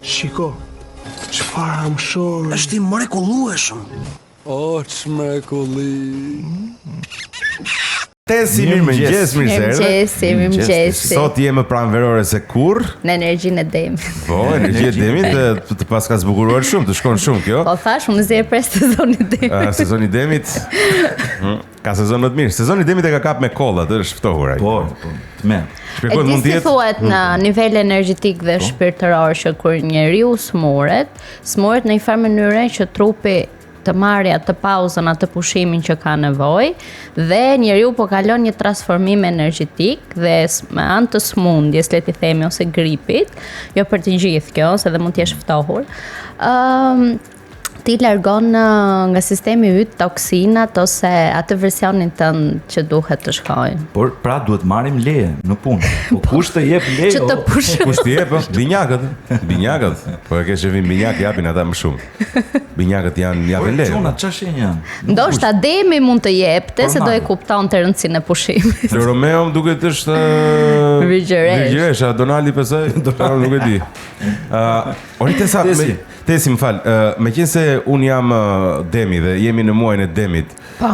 Shiko, çfarë amshor. Është i mrekullueshëm. O, çmrekulli. Tesi, mirëmëngjes, mirëmëngjes. Sot jemi pranverore se kurr. Në energjinë e demit. Po, energjia e demit të pas ka zbukuruar shumë, të shkon shumë kjo. Po thash, unë zje pres sezoni i demit. Sezoni i demit. Ka sezon më të mirë. Sezoni i demit e ka kap me kolla, të është ftohur ai. Po. Me. Shpjegoj mund të jetë. Thuhet në nivel energjetik dhe shpirtëror që kur njeriu smuret në një farë mënyre që trupi të marrë atë pauzën, atë pushimin që ka nevojë dhe njeriu po kalon një transformim energjetik dhe me anë të smundjes, le të themi, ose gripit, jo për të gjithë kjo, se dhe mund të jesh ftohur. Ti largon nga sistemi yt toksinat ose atë versionin tënd që duhet të shkojnë. Por pra duhet marrim leje në punë. Po kush të jep leje? Që të pushoj. Kush të jep? Binjakët. Po e ke shevin binjak japin ata më shumë. Binjakët japin leje. Çuna çfarë shenjë janë? Ndoshta demi mund të jepte se do e kuptonte rëndësinë e pushimit. Romeo më duket është Vigjeresh, Donaldi pesaj, nuk e di. Oritesa Tesi, më fal, meqense un jam demi dhe jemi në muajin e demit. Po.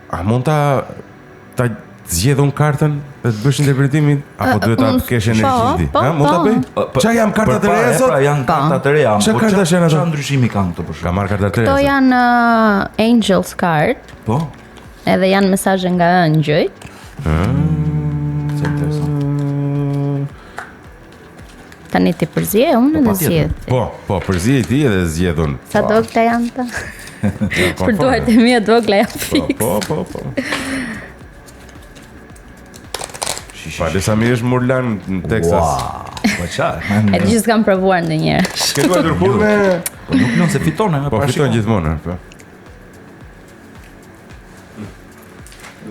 A mund ta zgjedhun kartën dhe të bësh interpretimin apo duhet ta kesh energji ti? Ha, mund ta bëj? Çfarë janë kartat e reja sot? Pra janë kartat e reja. Çfarë kartash janë ato? Çfarë ndryshimi kanë këto për shkak? Ka marr kartat e reja. Këto janë Angels card. Po. Edhe janë mesazhe nga ëngjëjt. Tani ti përzje, unë dhe zjedh. Po, përzje ti edhe zjedh unë. Sa dogla janë ta? Për duart e mia dogla janë fiks. Po. Pa, desa mi është Murlan në Texas. Po çfarë? E di që s'kam provuar ndonjëherë. Ke duar dërpur me... Po nuk nëse fitone. Po fiton gjithmonë.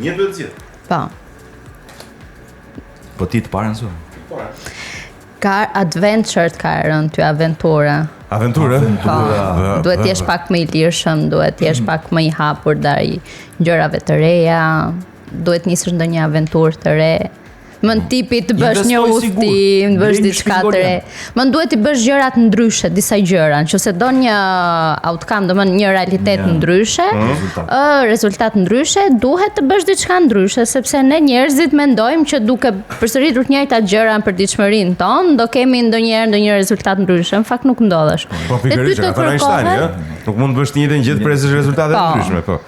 Një duhet zjedh. Po. Po ti të parën su? Ka adventure ka rënë ty aventura. Aventura? Po. Duhet t'jesh pak më i lirshëm, duhet t'jesh pak më i hapur ndaj gjërave të reja, duhet nisësh ndonjë aventurë të re. Më në tipi të bësh një udhëtim, të bësh diçka të re. Më duhet të bësh gjëra të ndryshe, disa gjëra, nëse do një outcome, do një realitet ndryshe, rezultat ndryshe, duhet të bësh diçka ndryshe, sepse ne njerëzit mendojmë që duke përsëritur të njëjtat gjëra në përditshmërinë tonë, do kemi ndonjë rezultat ndryshe. Në fakt nuk ndodhesh. Po pikërisht, ka thënë Einstein, nuk mund të bësh të njëjtën gjë të presësh rezultate të ndryshme, po.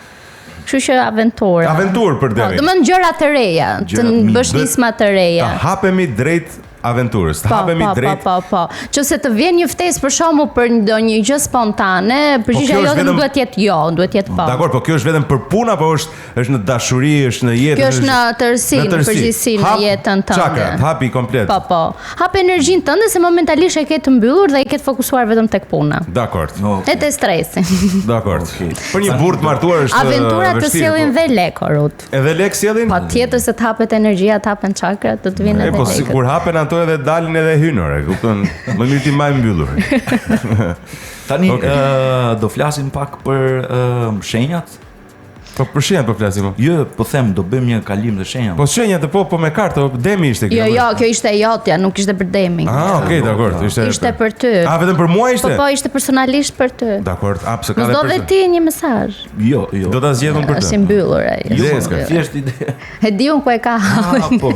Kështu që aventurë për demi. Do të thonë gjëra të reja, të bësh nisma të reja. Ta hapemi drejt aventurës, të hapemi drejt. Po. Qëse të vjen një ftesë për shkakun për ndonjë gjë spontane, përgjigjja jote nuk duhet jetë jo, duhet jetë po. Dakor, po kjo është vetëm për punë apo është në dashuri, është në jetë? Kjo është në tërësinë, në përgjithësi në jetën tënde. Çaka, hapi komplet. Po. Hap energjinë tënde se momentalisht e ke të mbyllur dhe e ke të fokusuar vetëm tek puna. Dakor. E te stresi. Dakor. Për një burr të martuar është aventurat të sjellin dhe lek, Rut. Edhe lek sjellin? Patjetër se të hapet energjia, të hapen çakrat, do të vinë edhe lek. Po sikur hapen ato edhe dalin edhe hynore, kupton? Më mirë ti më mbyllur. Tani do flasim pak për shenjat. Po për shenjat po flasim. Jo, po them do bëjmë një kalim të shenjave. Po shenjat po me kartë, demi ishte kjo. Jo, kjo ishte jotja, nuk ishte për demin. Okej, dakor, ishte për ty. Vetëm për mua ishte? Po, ishte personalisht për ty. Dakor, pse ka dhe do ti një mesazh. Jo. Do ta zgjedhun për të. Është mbyllur ai. Thjesht ide. E di unë ku e ka. Po.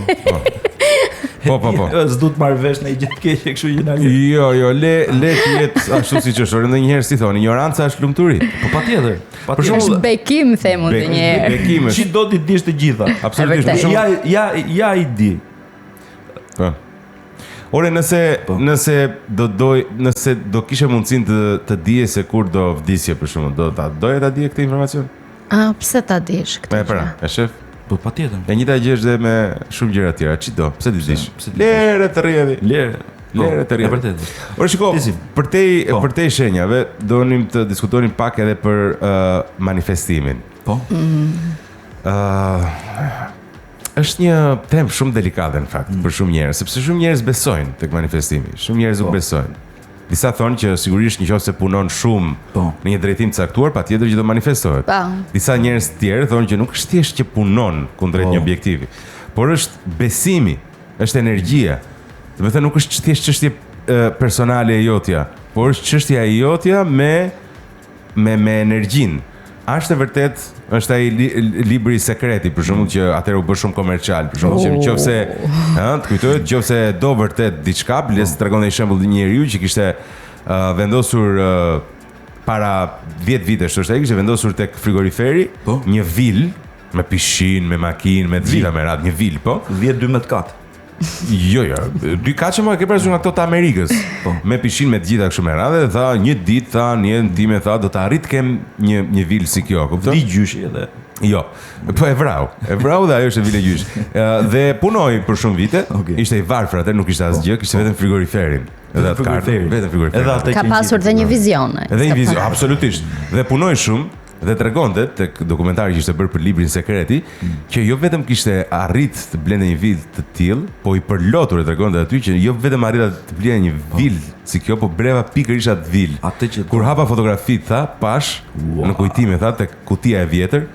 S'du të marr vesh në gjë të keqe kështu gjinali. Jo, le të jetë ashtu siç është. Ndonjëherë si thonë, ignoranca është lumturi. Po patjetër. Për shembull, është bekim themu ndonjëherë. Bekim është. Çi do ti dish të gjitha. Absolutisht. Për shembull, ja i di. Po. Ore nëse do kishe mundësinë të dije se kur do vdisje për shembull, doje ta dije këtë informacion? Pse ta dish këtë? E shef? Po patjetër. E njëjta gjë është dhe me shumë gjëra tjera. Çdo, pse ti dish? Lere të rrjedhi. Lere të rrjedhi. Vërtet. Ore shiko, për te shenjave donim të diskutonim pak edhe për manifestimin. Po. Është një temë shumë delikate në fakt për shumë njerëz, sepse shumë njerëz besojnë tek manifestimi, shumë njerëz nuk besojnë. Disa thonë që sigurisht nëse punon shumë në një drejtim të caktuar, patjetër që do manifestohet. Disa njerëz tjerë thonë që nuk është thjesht që punon kundrejt një objektivi, por është besimi, është energjia. Do të thënë nuk është thjesht çështje personale e jotja, por është çështja e jotja me energjinë. Është e vërtet, është ai libri sekreti, për shembull që atëherë u bë shumë komercial, për shembull që nëse, të kujtohet, nëse do vërtet diçka, les tregon një shembull një njeriu që kishte vendosur para 10 vitesh, thoshte ai, kishte vendosur tek frigoriferi një vil me pishin, me makinë, me vila me radhë, një vil, po. 10-12 kat. Jo, 2 kaçë më ke parasysh nga ato të Amerikës. Me pishin, me të gjitha kështu me radhë, dhe tha një ditë, tha një time, tha do të arrit të kem një vil si kjo, kupton? Vi gjyshi edhe. Jo, po e vrau dhe ajo është e vile gjysh. Dhe punoi për shumë vite, ishte i varfër atë, nuk ishte asgjë, kishte vetëm frigoriferin. Edhe atë kartë, vetëm frigoriferin. Ka pasur dhe një vizion. Edhe një vizion, absolutisht. Dhe punoi shumë. Dhe tregonte tek dokumentari që ishte bërë për librin sekreti që jo vetëm kishte arrit të blende një vil të tillë, po i përlotur, e tregonte aty që jo vetëm arrita të blende një vil si kjo, po breva pikërisht atë vil. Kur hapa fotografitë, tha, pash në kujtime, tha, tek kutia e vjetër,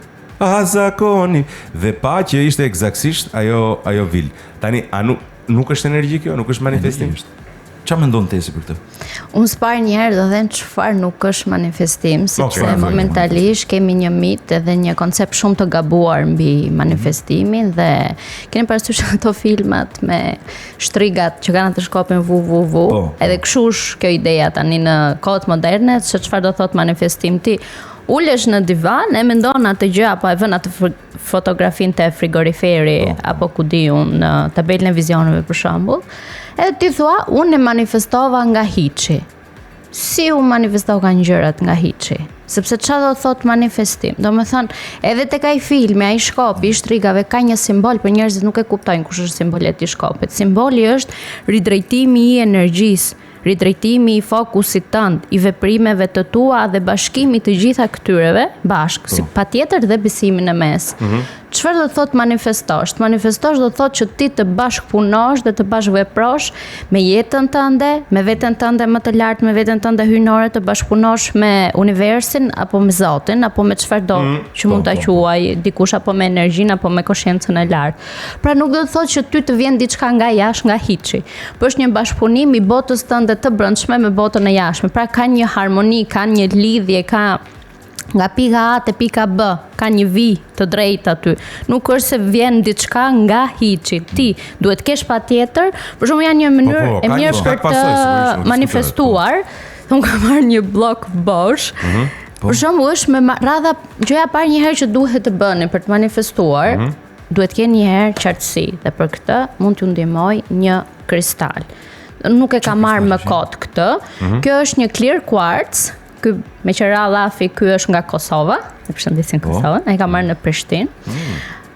zakoni, dhe pa që ishte eksaktësisht ajo vil. Tani, nuk është energji kjo, nuk është manifestim? Qa mendon Tesi për këtë? Unë s'par njerë dhe them çfarë nuk është manifestim, sepse momentalisht kemi një mit edhe një koncept shumë të gabuar mbi manifestimin dhe keni parasysh ato filmat me shtrigat që kanë atë shkopin vu, edhe këshush kjo ideja tani në kohët moderne, se çfarë do thot manifestim ti. Ulesh në divan, e mendon atë gjë, apo e vën atë fotografinë te frigoriferi, apo ku di unë, në tabelën e vizioneve për shembull, edhe ti thua, unë e manifestova nga hiçi. Si u manifestova nga gjërat nga hiçi? Sepse çfarë do thot manifestim? Domethënë, edhe tek ai filmi, ai shkopi i shtrigave ka një simbol, për njerëzit nuk e kuptojnë kush është simboli i shkopit. Simboli është ridrejtimi i energjisë, ridrejtimi i fokusit tënd, i veprimeve të tua dhe bashkimi të gjitha këtyreve bashkë, si patjetër dhe besimin e mes. Çfarë do thot manifestosh? Manifestosh do thot që ti të bashkëpunosh dhe të bashkëveprosh me jetën tënde, me veten tënde më të lartë, me veten tënde hyjnore, të bashkëpunosh me universin apo me Zotin, apo me çfarë do që mund ta quaj dikush, apo me energjinë apo me koshiencën e lartë. Pra nuk do të thotë që ty të vjen diçka nga jashtë, nga hiçi. Po është një bashkëpunim i botës tënde të brendshme me botën e jashtme. Pra ka një harmoni, ka një lidhje, ka nga pika A te pika B, ka një vi të drejtë aty. Nuk është se vjen diçka nga hiçi. Ti duhet kesh patjetër, për shembull janë një mënyrë e mirë për të manifestuar. Unë kam marrë një blok bosh. Për shembull është me radha gjëja parë një herë që duhet të bëni për të manifestuar, duhet keni një herë qartësi dhe për këtë mund t'ju ndihmoj një kristal. Nuk e kam marrë me kot këtë. Kjo është një clear quartz. Ky me qira Allafi, ky është nga Kosova, e përshëndesin Kosovën, ai ka marrë në Prishtinë.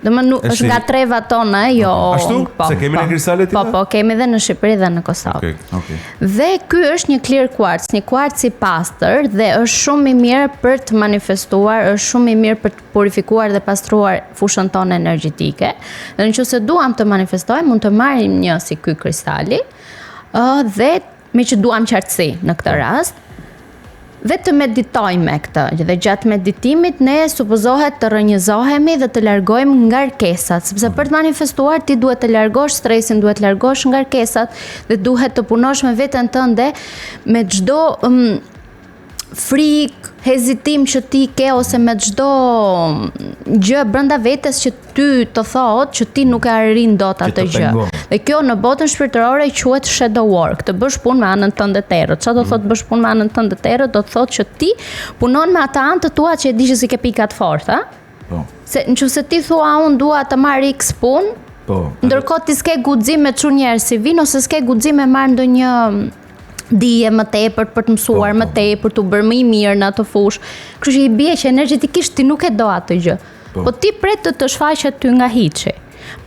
Domethënë është nga trevat tona, jo. Ashtu? Se kemi në kristale tilla? Po, kemi edhe në Shqipëri dhe në Kosovë. Dhe ky është një clear quartz, një quartz i pastër dhe është shumë i mirë për të manifestuar, është shumë i mirë për të purifikuar dhe pastruar fushën tonë energjetike. Dhe nëse duam të manifestojmë, mund të marrim një si ky kristali, dhe me që duam qartësi në këtë rast, dhe të meditojmë me këtë, dhe gjatë meditimit ne supozohet të rënjëzohemi dhe të largojmë ngarkesat, sepse për të manifestuar ti duhet të largosh stresin, duhet të largosh ngarkesat dhe duhet të punosh me veten tënde me çdo frikë, hezitim që ti ke ose me çdo gjë brenda vetes që ty të thotë që ti nuk e arrin dot atë gjë. Dhe kjo në botën shpirtërore quhet shadow work, të bësh punë me anën tënde të errët. Çfarë do thotë bësh punë me anën tënde të errët? Do të thotë që ti punon me atë anë të tua që e di që si ke pika të forta. Se nëse ti thua unë dua të marr X punë, ndërkohë ti s'ke guxim me çu njerëz si vin ose s'ke guxim me marr ndonjë dije më tepër për të mësuar më tepër, të bërë më i mirë në atë fushë. Kështu që i bie që energjetikisht ti nuk e do atë gjë. Po ti pret të shfaqet ty nga hiçi.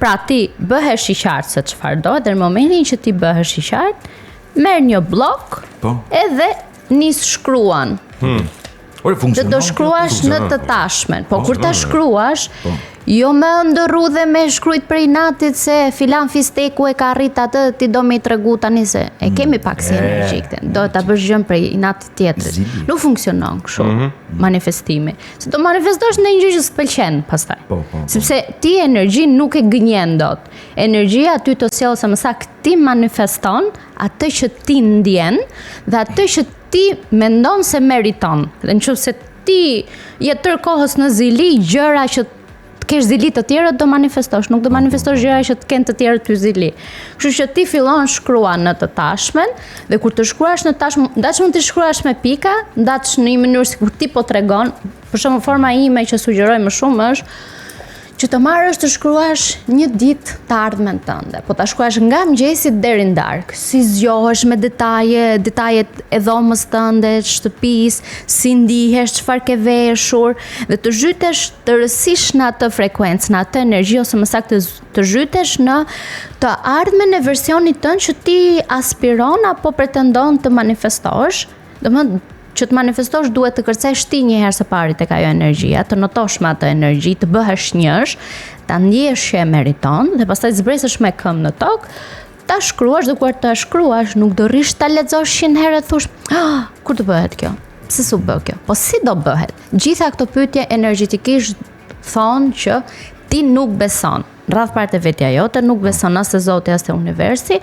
Pra ti bëhesh i qartë se çfarë do, dhe në momentin që ti bëhesh i qartë, merr një blok edhe nis shkruan. Dhe do shkruash në të tashmen. Po kur ta shkruash, Jo me ndërru dhe me shkrujt për inatit se filan fisteku e ka arrit atë, ti do me i tregu tani se e kemi pak si energji këtë. Do ta bësh gjën për inatit tjetrit. Nuk funksionon kështu manifestimi. Se do manifestosh në një gjë që s'pëlqen pastaj. Sepse ti energjin nuk e gënjen dot. Energjia aty të sjell sa më saktë ti manifeston atë që ti ndjen dhe atë që ti mendon se meriton. Dhe nëse ti je tërë kohës në zili gjëra që kesh zili të tjerë do manifestosh, nuk do manifestosh gjëra që të kenë të tjerë ty zili. Kështu që ti fillon shkrua në të tashmen dhe kur të shkruash në tashmen, ndaç mund të shkruash me pika, ndaç në një mënyrë sikur ti po tregon, për shembull forma ime që sugjeroj më shumë është që të marrësh të shkruash një ditë të ardhmen tënde, po ta shkruash nga mëngjesi deri në darkë, si zgjohesh me detajet e dhomës tënde, shtëpisë, si ndihesh, çfarë ke veshur, dhe të zhytesh të rësish në atë frekuencë, në atë energji ose më saktë të zhytesh në të ardhmen e versionit tënd që ti aspiron apo pretendon të manifestosh, domethënë që të manifestosh duhet të kërcesh ti një herë së pari tek ajo energjia, të notosh me atë energji, të bëhesh njësh, ta ndjesh që e meriton dhe pastaj zbresësh me këmbë në tokë, ta shkruash dhe kur ta shkruash nuk do rish ta lexosh 100 herë thosh, kur të bëhet kjo? Pse s'u bë kjo? Po si do bëhet? Gjitha këto pyetje energjetikisht thonë që ti nuk beson. Rreth parte vetja jote nuk beson as te Zoti as te universi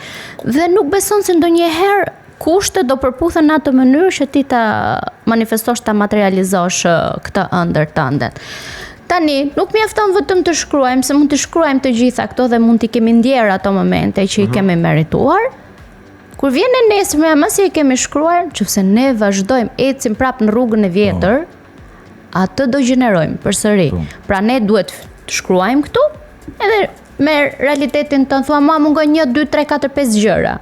dhe nuk beson se ndonjëherë kushtet do përputhen në atë mënyrë që ti ta manifestosh, ta materializosh këtë ëndër tënde. Tani, nuk mjafton vetëm të shkruajmë, se mund të shkruajmë të gjitha këto dhe mund t'i kemi ndjerë ato momente që i kemi merituar. Kur vjen e nesërmja, masi i kemi shkruar, qëse ne vazhdojmë, ecim prap në rrugën e vjetër, atë do gjenerojmë përsëri. Pra ne duhet të shkruajmë këtu, edhe me realitetin të thua, ma mungon 1, 2, 3, 4, 5 gjëra.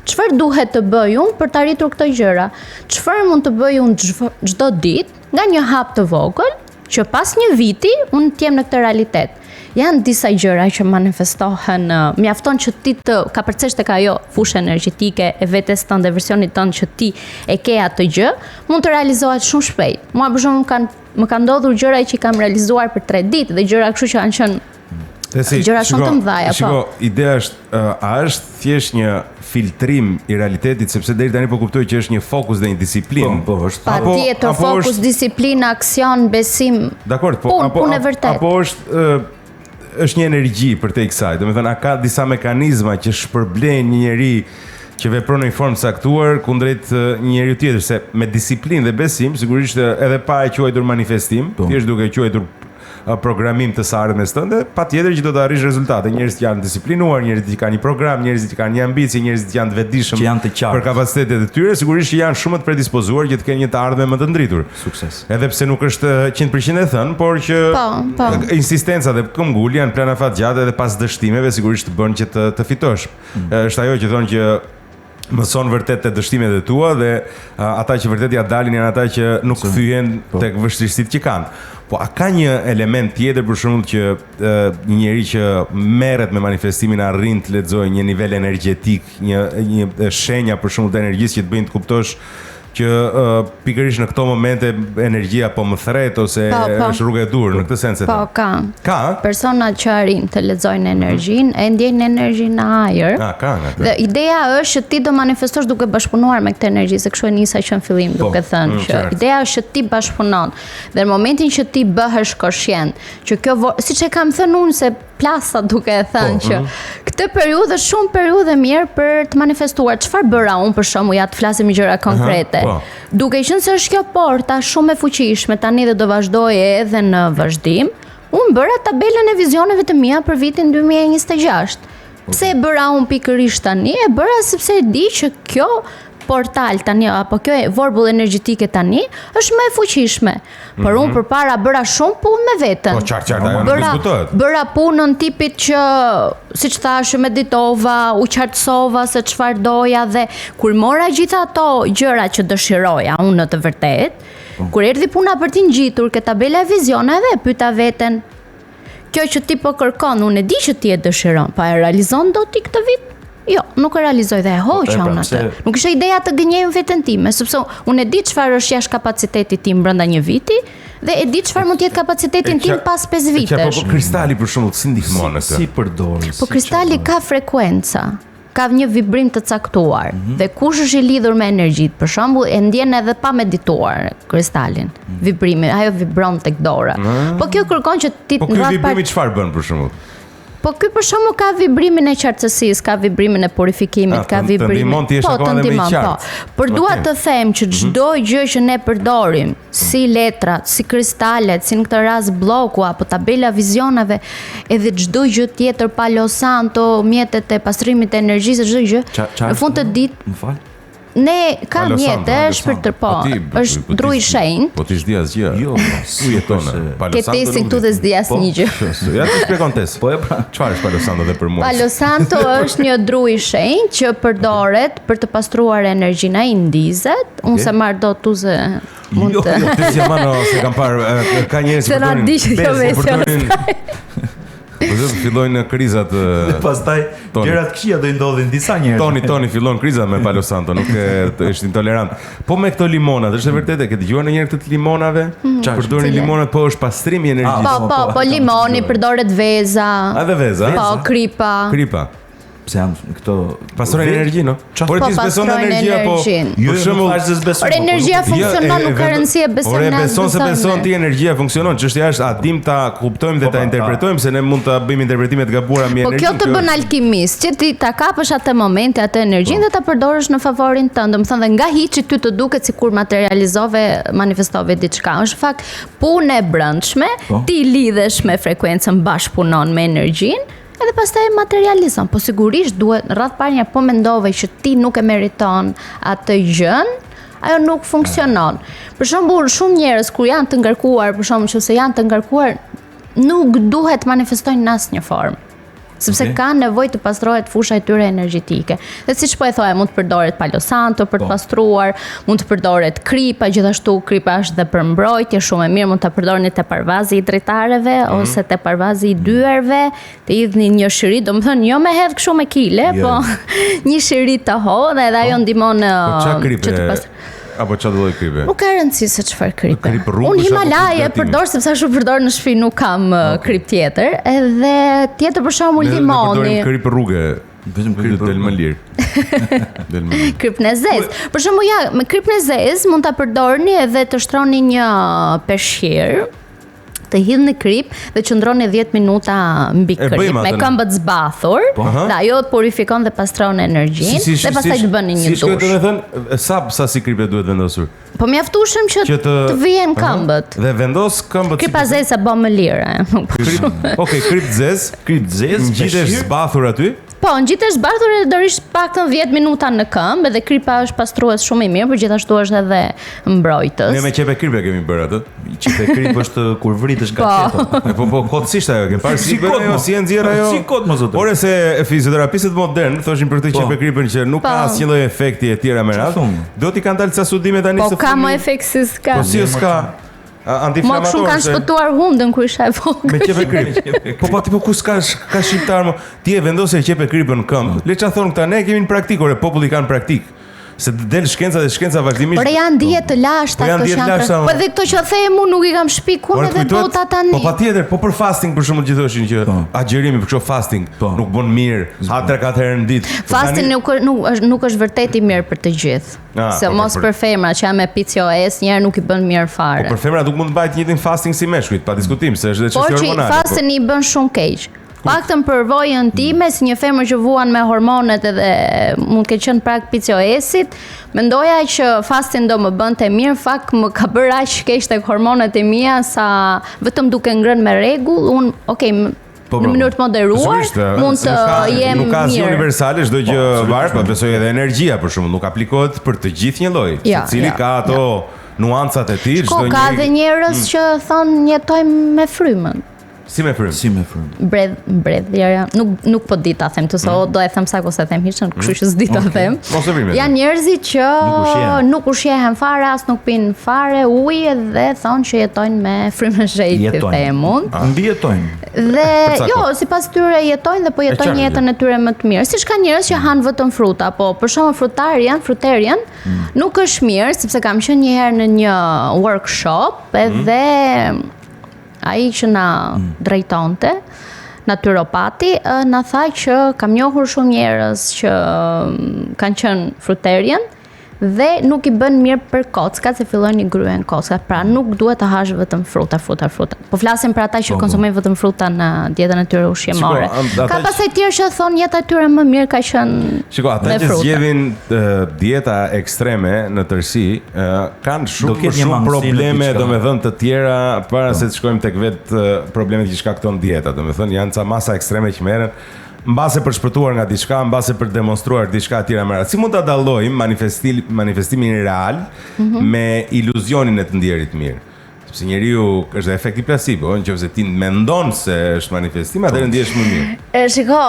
Çfarë duhet të bëj unë për të arritur këto gjëra? Çfarë mund të bëj unë çdo ditë nga një hap të vogël që pas një viti unë të jem në këtë realitet? Janë disa gjëra që manifestohen, mjafton që ti të kapërcesh tek ajo fushë energjetike e vetes tënde, versionit tënd që ti e ke atë gjë, mund të realizohet shumë shpejt. Mua për shembull më kanë ndodhur gjëra që i kam realizuar për 3 ditë dhe gjëra kështu që kanë qenë gjëra shumë të mëdha. Shiko, ideja është, a është thjesht një filtrim i realitetit, sepse deri tani po kuptoj që është një fokus dhe një disiplinë. Po, është. Patjetër fokus, disiplinë, aksion, besim. Dakor, punë e vërtetë. Apo është një energji për te kësaj. Domethënë, a ka disa mekanizma që shpërblejnë një njeri që vepron në një formë caktuar kundrejt një njeriu tjetër, se me disiplinë dhe besim, sigurisht edhe pa e quajtur manifestim, thjesht duke e quajtur programim të ardhmes tënde, patjetër që do të arrish rezultate. Njerëzit janë disiplinuar, njerëzit që kanë një program, njerëzit që kanë një ambicie, njerëzit që janë të vetëdijshëm për kapacitetet e tyre, sigurisht që janë shumë të predispozuar që të kenë një të ardhme më të ndritur. Sukses. Edhe pse nuk është 100% e thënë, por që insistenca dhe këmbguli janë plana fat gjatë edhe pas dështimeve sigurisht të bën që të fitosh. Është ajo që thonë që mëson vërtet të dështimet e tua dhe ata që vërtet ja dalin janë ata që nuk kthyen tek vështirësitë që kanë. Po a ka një element tjetër për shembull që një njeri që merret me manifestimin arrin të lexojë një nivel energjetik, një shenja për shembull të energjisë që të bëjnë të kuptosh që pikërisht në këto momente energjia po më thret ose është rrugë e dur në këtë sens. Po ka. Personat që arrin të lexojnë energjinë e ndjejnë energjinë në ajër. Ka. Dhe ideja është që ti do manifestosh duke bashkëpunuar me këtë energji, se kështu e nisa që në fillim duke thënë që ideja është që ti bashkëpunon. Dhe në momentin që ti bëhesh koshient, që kjo siç e kam thënë unë se plasa duke e thënë që këtë periudhë është shumë periudhë e mirë për të manifestuar. Çfarë bëra unë për shkakun, ja të flasim me gjëra konkrete. Duke qenë se është kjo porta shumë e fuqishme tani dhe do vazhdoj edhe në vazhdim, unë bëra tabelën e vizioneve të mia për vitin 2026. Pse e bëra unë pikërisht tani? E bëra sepse e di që kjo portal tani apo kjo vorbull energjetike tani është më e fuqishme. Por unë përpara bëra shumë punë me veten. Po qartë, ajo nuk diskutohet. Bëra punën tipit që siç thash, meditova, u qartësova se çfarë doja dhe kur mora gjitha ato gjëra që dëshiroja unë në të vërtetë, kur erdhi puna për të ngjitur këtë tabela e vizioneve, pyeta veten, kjo që ti po kërkon, unë e di që ti e dëshiron, pa e realizon dot ti këtë vit? Jo, nuk e realizoj dhe e hoqa unë atë. Nuk ishte ideja të gënjejmë veten time, sepse unë e di çfarë është jashtë kapacitetit tim brenda një viti Dhe e di çfarë mund të jetë kapacitetin tim pas 5 vitesh. Po kristali për shembull si ndihmon në këtë? Si përdor? Po kristali ka frekuenca, ka një vibrim të caktuar. Dhe kush është i lidhur me energjitë, për shembull, e ndjen edhe pa medituar kristalin. Vibrimi, ajo vibron tek dora. Po kjo kërkon që ti Po ky vibrimi çfarë bën për shembull? Po ky për shembull ka vibrimin e qartësisë, ka vibrimin e purifikimit, ka vibrimin. Po, të ndihmon, po. Por dua të them që çdo gjë që ne përdorim, si letrat, si kristalet, si në këtë rast bloku apo tabela vizionave, edhe çdo gjë tjetër, Palo Santo, mjetet e pastrimit të energjisë, çdo gjë, në fund të ditë, Më fal. ne ka mjete shpirtër, po, është dru i shenjtë. Po ti s'di asgjë. Jo, Ku jeton? Ke testin këtu dhe s'di asnjë gjë. Ja të shpjegon tes. Po e pra. Çfarë është Palo Santo dhe për mua? Palo Santo është një dru i shenjtë që përdoret për të pastruar energjinë ai ndizet. Unë se marr dot tu se mund të. Jo, ti si mano se kam parë ka njerëz Se na di që kjo version. Po do të fillojnë krizat. Pastaj gjërat këqija do i ndodhin disa njerëz. Toni fillon krizat me Palo Santo, nuk është intolerant. Po me këto limonat, është e vërtetë, ke dëgjuar ndonjëherë këtë të limonave? Përdorin limonat, po është pastrimi i energjisë. Po limoni përdoret veza. Edhe veza? Po kripa. Kripa. Pse janë këto pastrojnë energji, no? Por ti s'beson në energji apo? Jo, për shembull, por energjia funksionon, nuk ka rëndësi e besoj në. Por se beson ti energjia funksionon. Çështja është a dim ta kuptojmë dhe ta interpretojmë, se ne mund ta bëjmë interpretime të gabuara me energji. Po kjo të bën alkimist, që ti ta kapësh atë moment, atë energjinë dhe ta përdorësh në favorin tënd. Domethënë dhe nga hiçi ty të duket sikur materializove, manifestove diçka. Është fakt punë e brendshme, ti lidhesh me frekuencën, bashkëpunon me energjinë. Edhe pastaj materializon, po sigurisht duhet rreth parë po mendove që ti nuk e meriton atë gjën, ajo nuk funksionon. Për shembull, shumë njerëz kur janë të ngarkuar, për shembull, nëse janë të ngarkuar, nuk duhet manifestojnë në asnjë formë. Sepse kanë nevojë të pastrohet fusha e tyre energjetike. Dhe siç po e thoya, mund të përdoret Palo Santo për të pastruar, mund të përdoret kripa, gjithashtu kripa është dhe për mbrojtje, shumë e mirë, mund ta përdorni te parvazi i dritarëve ose te parvazi i dyerve, të hidhni një shiri, domethënë jo me hedh kështu me kile, po një shiri të hollë dhe edhe ajo ndihmon që të apo çfarë lloj kripe? Nuk ka rëndësi se çfarë kripe. Unë Himalaje përdor sepse ashtu përdor në shtëpi, nuk kam krip tjetër. Edhe tjetër për shembull limoni. Ne krip rrugë, vetëm krip del më lirë. Krip në zezë. Për shembull me krip në zezë mund ta përdorni edhe të shtroni një peshqir, të hidhni krip dhe qëndroni 10 minuta mbi krip me këmbët zbathur. Dhe ajo purifikon dhe pastron energjinë dhe pastaj të bëni një dush. Si shkruhet domethënë sa si kripe duhet vendosur? Po mjaftueshëm që të vijnë këmbët. Dhe vendos këmbët. Kripa zezë bën më lirë. Okej, krip zezë, ngjitesh zbathur aty. Po, ngjitesh zbathur e dorish paktën 10 minuta në këmbë dhe kripa është pastrues shumë i mirë, por gjithashtu është edhe mbrojtës. Ne me qepe kripe kemi bërë atë. Qepe krip është kur vritesh gazeto. Po kotësisht ajo, ke parë si bën ajo, si e nxjerr ajo. Si kot më zotë. Por se fizioterapistët modern thoshin për këtë qepe kripën që nuk ka asnjë lloj efekti e tjera me radhë. Do t'i kanë dalë ca studime tani se. Po ka më efekt se s'ka. Po si s'ka. Më shumë kanë shpëtuar hundën kur isha e vogël. Me qepe krip. Po ku s'ka shqiptar më. Ti e vendosë qepe kripën në këmbë. Le çfarë thon këta, ne kemi në praktikë, ore populli kanë praktikë. Se del shkenca dhe shkenca vazhdimisht. Por janë dije të lashta këto janë. Po dhe këto që them unë nuk i kam shpikun edhe bota tani. Po patjetër, po për fasting për shembull gjithoshin që agjerimi për kështu fasting nuk bën mirë, ha 3-4 herë në ditë. Fasting nuk është vërtet i mirë për të gjithë. Se mos për femra që janë me PCOS, njerë nuk i bën mirë fare. Po për femra nuk mund të bëjë të njëjtin fasting si meshkujt, pa diskutim, se është edhe çështje hormonale. Po fasting i bën shumë keq. Paktën për vojën time, si një femër që vuan me hormonet edhe mund të qenë prag PCOS-it, mendoja që fasting do më bënte mirë, fakt më ka bërë aq keq tek hormonet e mia sa vetëm duke ngrënë me rregull, unë në mënyrë të moderuar mund të jem mirë. Nuk ka asnjë universale, çdo gjë varet, po besoj edhe energjia për shkakun nuk aplikohet për të gjithë një lloj. Secili ka ato nuancat e tij, çdo njeri. Ka dhe njerëz që thonë jetojmë me frymën. Si me frymë? Si me frymë? Bredhja, nuk po di ta them të so, do e them sa ose them hiç, kështu që s'di ta them. Janë njerëzit që nuk ushqehen fare, as nuk pinë fare ujë dhe thonë që jetojnë me frymën shejtë, themun. Mbijetojnë. Dhe ca jo, kohë. sipas tyre jetojnë dhe po jetojnë qartë, jetën e tyre më të mirë. Siç ka njerëz që han vetëm fruta, po për shembull fruterian nuk është mirë sepse kam qenë një herë në një workshop edhe ai që na drejtonte, naturopati, na tha që kam njohur shumë njerëz që kanë qenë fruterian dhe nuk i bën mirë për kockat se fillojnë i gryen kockat. Pra nuk duhet të hash vetëm fruta. Po flasim për ata që konsumojnë vetëm fruta në dietën e tyre ushqimore. Ka pastaj tjerë që thonë jeta e tyre më mirë ka qenë Shiko, ata që zgjedhin dieta ekstreme në tërësi kanë shumë probleme, domethënë të tjera para se të shkojmë tek vetë problemet që shkakton dieta. Domethënë janë ca masa ekstreme që merren mbase për shpëtuar nga diçka, mbase për demonstruar diçka tjetër më radh. Si mund ta dallojmë manifestimin real me iluzionin e të ndjerit mirë? Sepse njeriu është dhe efekti placebo, nëse ti mendon se është manifestim, atëherë ndihesh më mirë. Shiko,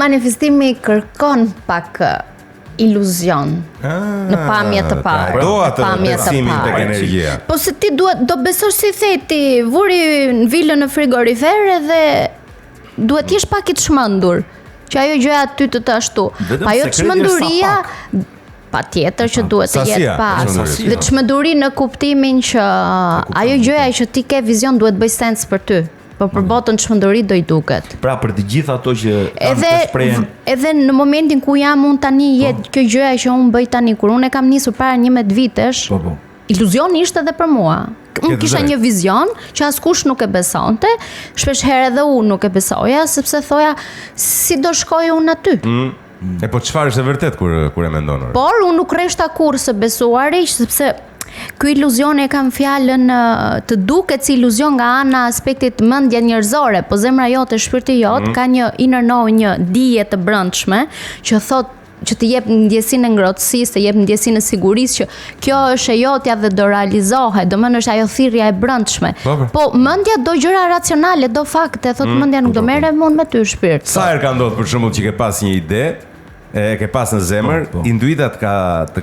manifestimi kërkon pak iluzion në pamje të parë. Do atë besimin tek energjia. Po se ti do besosh si theti, vuri në vilën në frigorifer edhe duhet t'jesh pak i të shmendur, që ajo gjëja aty të ashtu. Pa ajo çmenduria patjetër që duhet të jetë pak. Dhe çmenduri në kuptimin që ajo gjëja që ti ke vizion duhet bëj sens për ty. Po për botën çmenduri do i duket. Pra për të gjithë ato që kanë të shprehen. Edhe në momentin ku jam unë tani jetë kjo gjëja që unë bëj tani kur unë e kam nisur para 11 vitesh. Iluzion ishte edhe për mua. Unë kisha një vizion që askush nuk e besonte, shpesh herë edhe unë nuk e besoja, sepse thoja si do shkoj unë aty. E po çfarë është e vërtet kur e mendon? Por unë nuk rreshta kurrë së besuari, sepse ky iluzion e kam fjalën të duket si iluzion nga ana aspektit mendje njerëzore, po zemra jote, shpirti jot ka një inner knowing, një dije të brendshme që thotë që të jep ndjesinë e ngrohtësisë, të jep ndjesinë e sigurisë që kjo është e jotja dhe do realizohet, domethënë është ajo thirrja e brendshme. Po mendja do gjëra racionale, do fakte, thotë mendja nuk do merre mund me ty shpirt. Sa herë ka ndodhur për shembull që ke pas një ide, e ke pas në zemër, intuita të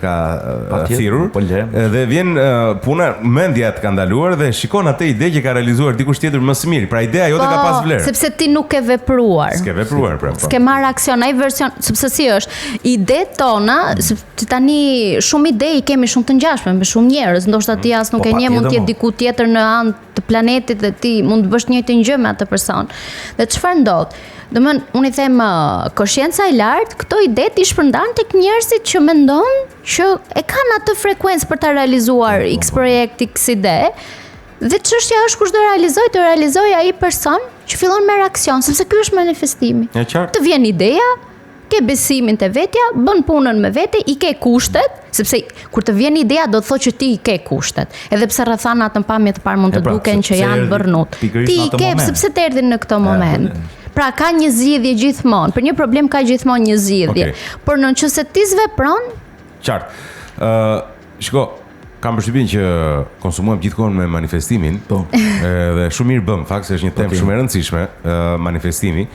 ka thirrur, dhe vjen puna, mendja të ka ndaluar dhe shikon atë ide që ka realizuar dikush tjetër më së miri. Pra ideja jote ka pas vlerë. Sepse ti nuk ke vepruar. S'ke vepruar pra. S'ke marr aksion, ai version, sepse si është, idetë tona, tani shumë ide i kemi shumë të ngjashme me shumë njerëz, ndoshta ti as nuk e njeh, mund të jetë diku tjetër në anë të planetit dhe ti mund të bësh një të gjë me atë person. Dhe çfarë ndodh? Domthon, unë i them konscienca e lartë, këto ide ti shpërndan tek njerëzit që mendon që e kanë atë frekuencë për ta realizuar X projekt, X ide. Dhe çështja është kush do realizoj ai person që fillon me reaksion, sepse ky është manifestimi. Të vjen ideja, ke besimin te vetja, bën punën me vete, i ke kushtet, sepse kur të vjen ideja do të thotë që ti i ke kushtet. Edhe pse rrethanat në pamje të parë mund të duken që janë bërnut. Ti i ke sepse të erdhin në këtë moment. Pra ka një zgjidhje gjithmonë. Për një problem ka gjithmonë një zgjidhje. Por nëse ti s'vepron, qartë. Shiko, kam përshtypjen që konsumojmë gjithkohon me manifestimin. Dhe shumë mirë bëm, fakt se është një temë shumë e rëndësishme, manifestimi,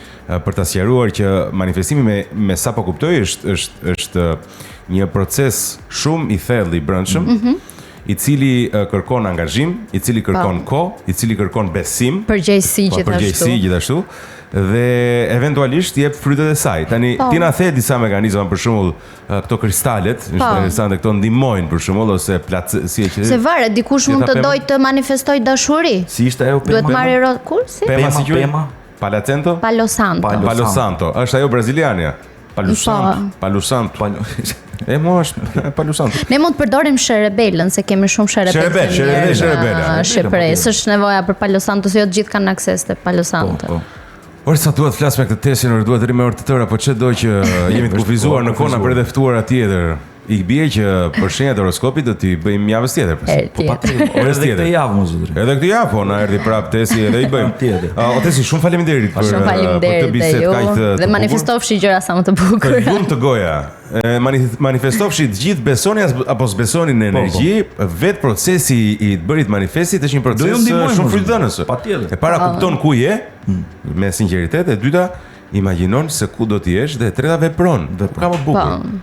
për ta sqaruar që manifestimi me sa po kuptoj është një proces shumë i thellë i brendshëm. I cili kërkon angazhim, i cili kërkon kohë, i cili kërkon besim, përgjegjësi gjithashtu, dhe eventualisht jep frytet e saj. Tani ti na the disa mekanizma, për shembull, këto kristalet, është interesante, këto ndihmojnë për shembull ose se varet, dikush mund të dojë të manifestojë dashuri. Si ishte ajo pema? Duhet marrë kursi? Pema. Palacento? Palo Santo. Është ajo braziliania. Palo Santo. E mo është Palo Santo. Ne mund të përdorim sherebelën, se kemi shumë sherebelë. Shqipërisë, është nevoja për Palo Santo, se jo të gjithë kanë akses te Palo Santo. Orë sa duhet flas me këtë tesin, orë duhet rrimë orë të tëra, po çdo që jemi të kufizuar në kona për edhe ftuara tjetër. I bie që për shenjat e horoskopit do t'i bëjmë javës tjetër. Po patjetër. Edhe këtë javë mos zotëri. Edhe këtë javë, po na erdhi prap Tesi edhe i bëjmë. O Tesi, shumë faleminderit për këtë bisedë kaq të dhe manifestofshi gjëra sa më të bukura. Shumë të goja. Manifestofshi të gjithë besoni apo s'besoni në energji, vetë procesi i të bërit manifestit është një proces shumë frytëdhënës. Patjetër. E para kupton ku je me sinqeritet, e dyta imagjinon se ku do të jesh dhe e treta vepron. Ka më bukur.